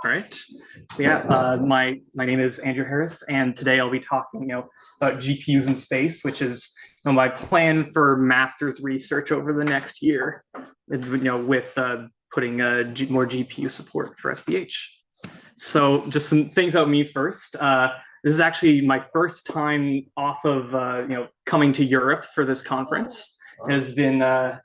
right. Yeah, my name is Andrew Harris, and today I'll be talking, about GPUs in space, which is my plan for master's research over the next year, with putting more GPU support for SPH. So, just some things about me first. This is actually my first time off of, coming to Europe for this conference. It has been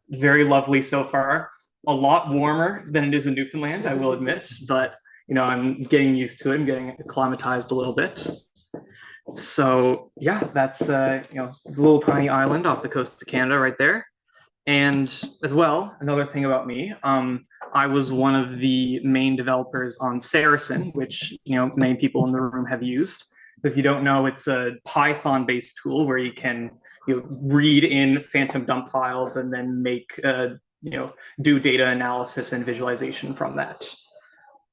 very lovely so far. A lot warmer than it is in Newfoundland, I will admit, but I'm getting used to it. I'm getting acclimatized a little bit. So yeah, that's the little tiny island off the coast of Canada right there. And as well, another thing about me, I was one of the main developers on Saracen, which many people in the room have used. If you don't know, it's a Python-based tool where you can read in phantom dump files and then make do data analysis and visualization from that.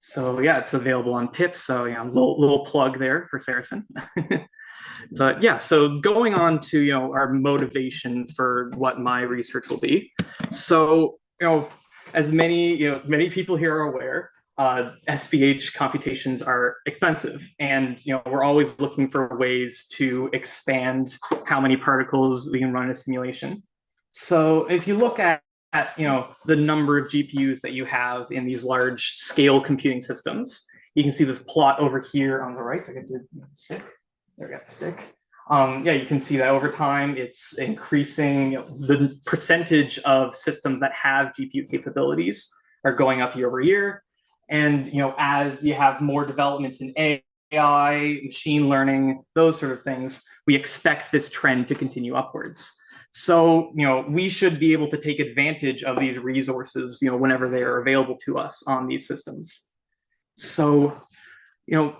So yeah, it's available on pip. So yeah, little plug there for Saracen. But yeah, so going on to our motivation for what my research will be. So as many people here are aware, SPH computations are expensive, and we're always looking for ways to expand how many particles we can run in a simulation. So if you look at the number of GPUs that you have in these large scale computing systems, you can see this plot over here on the right. I got the stick. There we got the stick. Yeah, you can see that over time it's increasing. The percentage of systems that have GPU capabilities are going up year over year. And as you have more developments in AI, machine learning, those sort of things, we expect this trend to continue upwards. So, we should be able to take advantage of these resources, whenever they are available to us on these systems. So,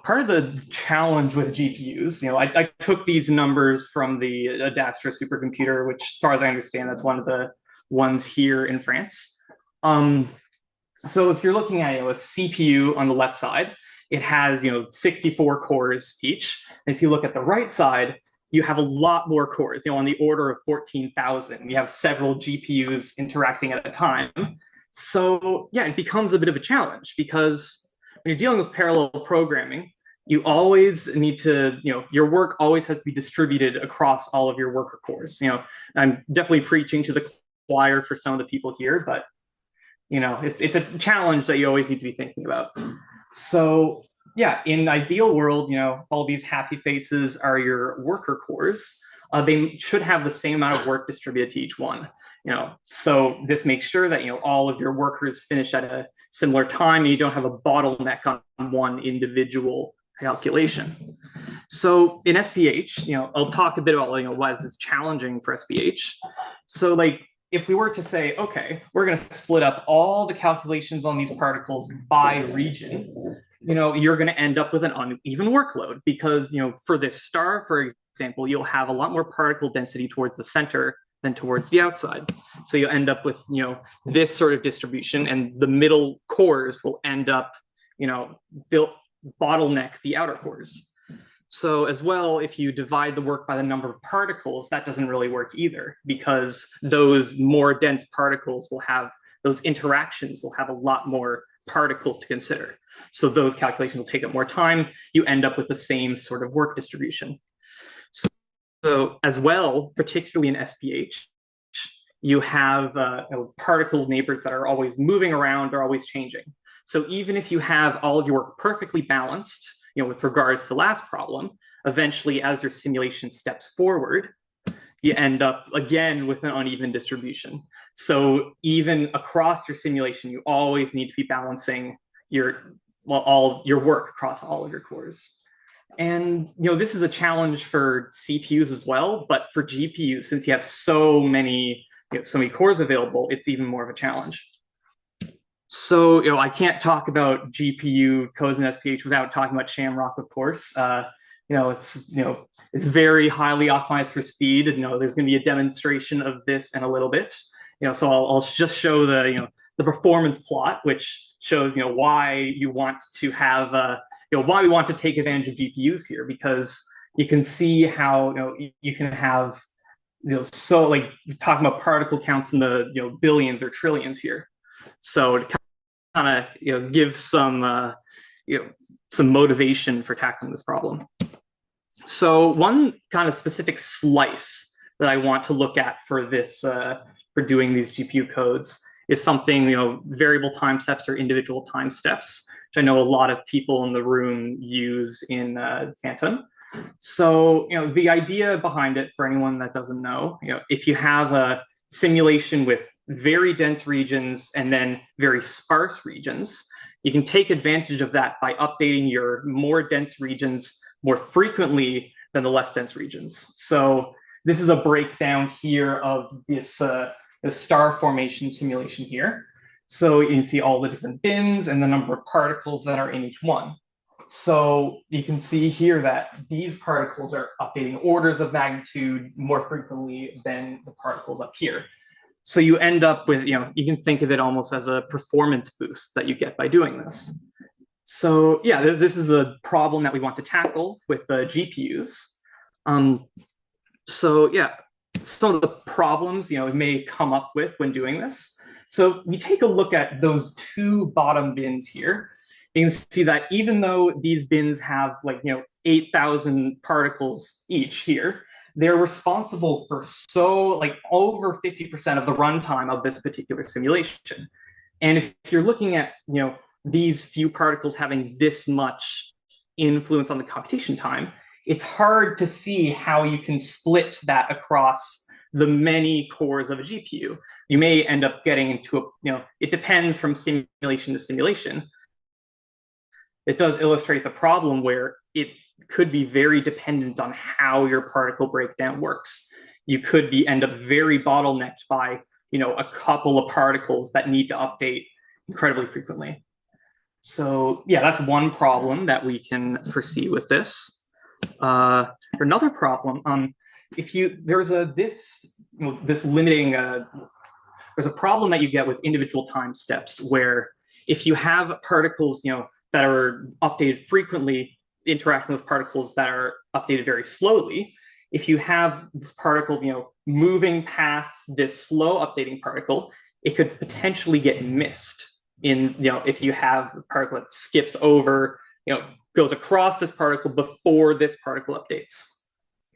part of the challenge with GPUs, I took these numbers from the Adastra supercomputer, which, as far as I understand, that's one of the ones here in France. So if you're looking at a CPU on the left side, it has 64 cores each. And if you look at the right side, you have a lot more cores, on the order of 14,000. You have several GPUs interacting at a time. So yeah, it becomes a bit of a challenge because when you're dealing with parallel programming, you always need to, your work always has to be distributed across all of your worker cores. I'm definitely preaching to the choir for some of the people here, but it's a challenge that you always need to be thinking about. So yeah, in ideal world, all these happy faces are your worker cores. They should have the same amount of work distributed to each one. So this makes sure that all of your workers finish at a similar time, and you don't have a bottleneck on one individual calculation. So in SPH, I'll talk a bit about why this is challenging for SPH. So if we were to say, okay, we're going to split up all the calculations on these particles by region, you're going to end up with an uneven workload because, for this star, for example, you'll have a lot more particle density towards the center than towards the outside. So you'll end up with, this sort of distribution, and the middle cores will end up, bottleneck the outer cores. So as well, if you divide the work by the number of particles, that doesn't really work either, because those more dense particles will have, those interactions will have a lot more particles to consider. So those calculations will take up more time. You end up with the same sort of work distribution. So as well, particularly in SPH, you have particle neighbors that are always moving around, they're always changing. So even if you have all of your work perfectly balanced, with regards to the last problem, eventually as your simulation steps forward, you end up again with an uneven distribution. So even across your simulation, you always need to be balancing all your work across all of your cores. And this is a challenge for CPUs as well, but for GPUs, since you have so many cores available, it's even more of a challenge. So, I can't talk about GPU codes in SPH without talking about Shamrock, of course. It's very highly optimized for speed. And, there's going to be a demonstration of this in a little bit. So I'll just show the performance plot, which shows why you want to have why we want to take advantage of GPUs here, because you can see how you can have so talking about particle counts in the billions or trillions here. So to kind of give some some motivation for tackling this problem. So one kind of specific slice that I want to look at for this, for doing these GPU codes is something, variable time steps or individual time steps, which I know a lot of people in the room use in Phantom. So, the idea behind it, for anyone that doesn't know, if you have a simulation with very dense regions and then very sparse regions, you can take advantage of that by updating your more dense regions more frequently than the less dense regions. So this is a breakdown here of this the star formation simulation here. So you can see all the different bins and the number of particles that are in each one. So you can see here that these particles are updating orders of magnitude more frequently than the particles up here. So you end up with, you can think of it almost as a performance boost that you get by doing this. So yeah, this is the problem that we want to tackle with GPUs. So yeah, some of the problems, we may come up with when doing this. So we take a look at those two bottom bins here. You can see that even though these bins have 8,000 particles each here, they're responsible for over 50% of the runtime of this particular simulation. And if you're looking at, these few particles having this much influence on the computation time, it's hard to see how you can split that across the many cores of a GPU. You may end up getting into it depends from simulation to simulation. It does illustrate the problem where it could be very dependent on how your particle breakdown works. You could end up very bottlenecked by, a couple of particles that need to update incredibly frequently. So yeah, that's one problem that we can foresee with this. Another problem, there's a problem that you get with individual time steps where if you have particles, that are updated frequently interacting with particles that are updated very slowly, if you have this particle, moving past this slow updating particle, it could potentially get missed if you have a particle that skips over, goes across this particle before this particle updates.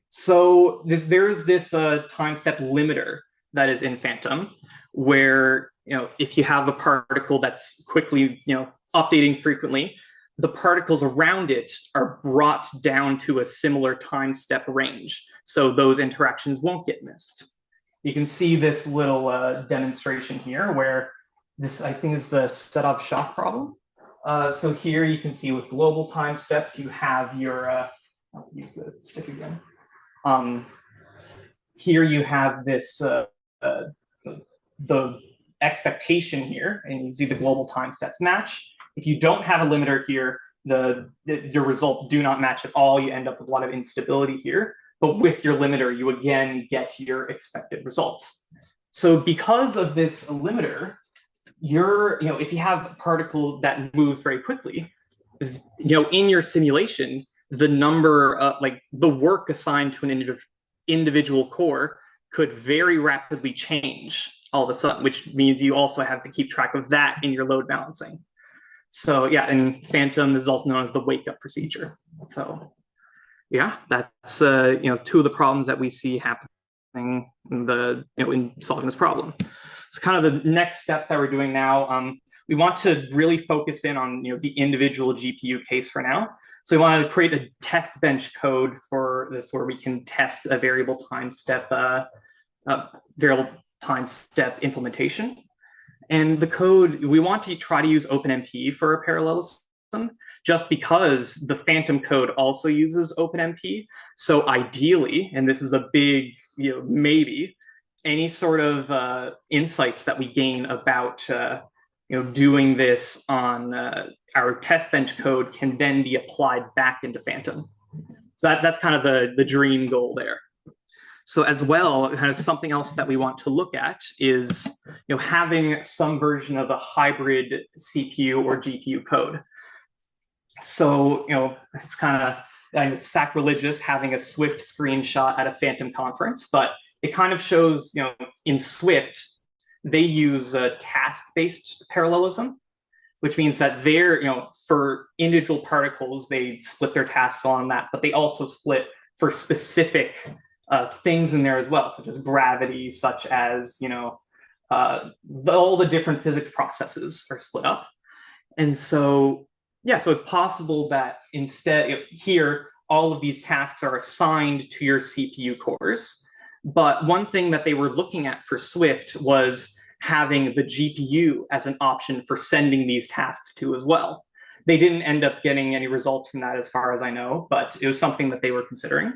So there's this time step limiter that is in Phantom, where if you have a particle that's quickly updating frequently, the particles around it are brought down to a similar time step range, so those interactions won't get missed. You can see this little demonstration here where this, I think, is the Sedov-Shach problem. So here you can see with global time steps, you have your, I'll use the stick again. Here you have this, the expectation here, and you see the global time steps match. If you don't have a limiter here, your results do not match at all. You end up with a lot of instability here. But with your limiter, you again get your expected result. So because of this limiter, if you have a particle that moves very quickly, in your simulation, the number, the work assigned to an individual core could very rapidly change all of a sudden, which means you also have to keep track of that in your load balancing. So yeah, and Phantom is also known as the wake-up procedure. So yeah, that's two of the problems that we see happening in solving this problem. So kind of the next steps that we're doing now, we want to really focus in on the individual GPU case for now. So we want to create a test bench code for this where we can test a variable time step implementation. And the code, we want to try to use OpenMP for parallelism, just because the Phantom code also uses OpenMP. So ideally, and this is a big, maybe, any sort of insights that we gain about, doing this on our test bench code can then be applied back into Phantom. So that's kind of the dream goal there. So as well, kind of something else that we want to look at is having some version of a hybrid CPU or GPU code. So it's kind of sacrilegious having a Swift screenshot at a Phantom conference, but it kind of shows in Swift they use a task-based parallelism, which means that they're, for individual particles, they split their tasks on that, but they also split for specific things in there as well, such as gravity, such as, all the different physics processes are split up. And so, yeah, so it's possible that instead here, all of these tasks are assigned to your CPU cores. But one thing that they were looking at for Swift was having the GPU as an option for sending these tasks to as well. They didn't end up getting any results from that as far as I know, but it was something that they were considering.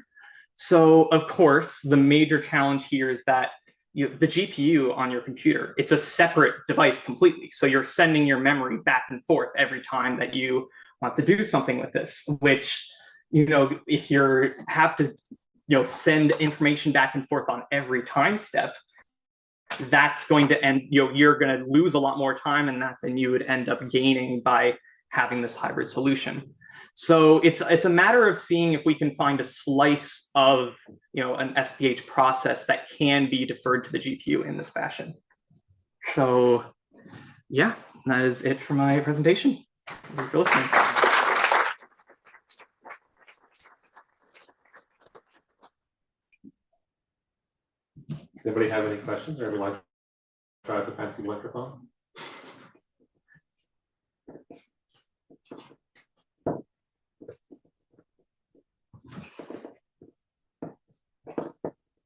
So of course, the major challenge here is that the GPU on your computer, it's a separate device completely. So you're sending your memory back and forth every time that you want to do something with this, which, if you have to, send information back and forth on every time step, that's going to end, you're going to lose a lot more time in that than you would end up gaining by having this hybrid solution. So it's a matter of seeing if we can find a slice of an SPH process that can be deferred to the GPU in this fashion. So yeah, that is it for my presentation. Thank you for listening. Does anybody have any questions, or everyone try the fancy microphone?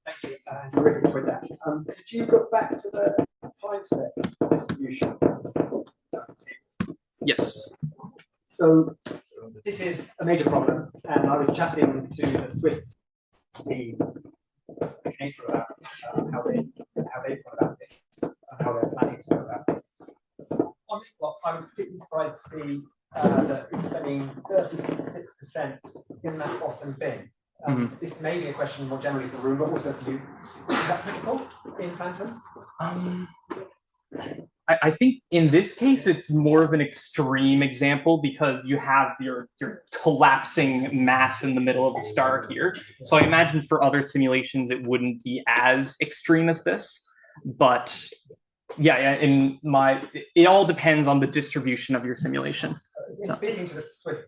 Thank you, Rick, for that. Could you go back to the time step distribution? Yes. So this is a major problem, and I was chatting to the Swift team about how they thought about this and how they're planning to go about this. On this plot, I was particularly surprised to see that it's spending 36% in that bottom bin. This may be a question more generally for Rue, but also for you. Is that typical in Phantom? I think in this case, it's more of an extreme example because you have your collapsing mass in the middle of the star here. So I imagine for other simulations, it wouldn't be as extreme as this. But yeah, it all depends on the distribution of your simulation. In speaking to the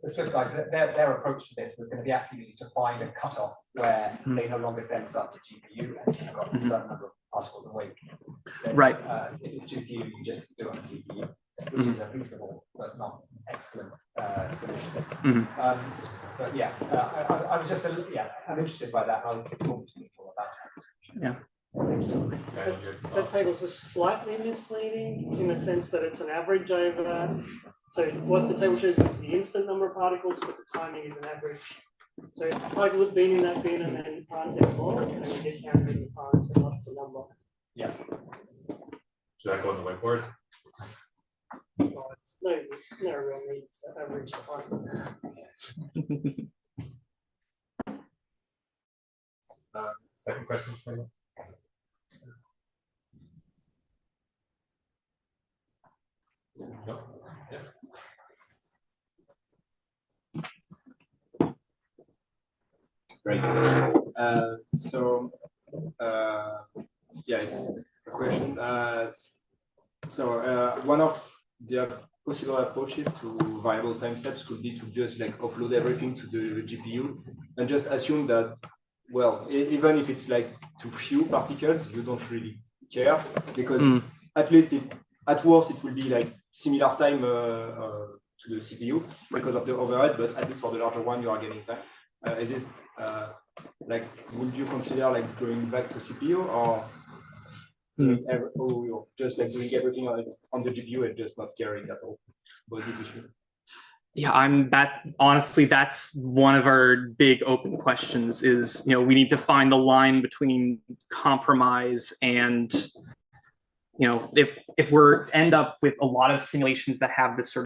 Swift guys, their approach to this was going to be actually to find a cutoff where they no longer send stuff to GPU and you've got a certain number of particles a week. Right. If it's GPU, you just do it on the CPU, which is a reasonable but not excellent solution. But yeah, I was just I'm interested by that. And I'll talk to people about that. Yeah. That table's just slightly misleading in the sense that it's an average over. So what the table shows is the instant number of particles, but the timing is an average. So if particles have been in that bin and then aren't anymore, and you get counted in the time, so that's the number. Yeah. Should I go on the whiteboard? Well, it's no real need to average the time. Second question. No? Yeah. Great. Yeah, it's a question. One of the possible approaches to variable time steps could be to just like offload everything to the GPU and just assume that, well, even if it's like too few particles, you don't really care because at least at worst it will be like similar time to the CPU because of the overhead, but at least for the larger one you are getting time. Is this like, would you consider like going back to CPU or just like doing everything on the GPU and just not caring at all about this issue? Yeah, honestly, that's one of our big open questions is, we need to find the line between compromise and, if we're end up with a lot of simulations that have this sort of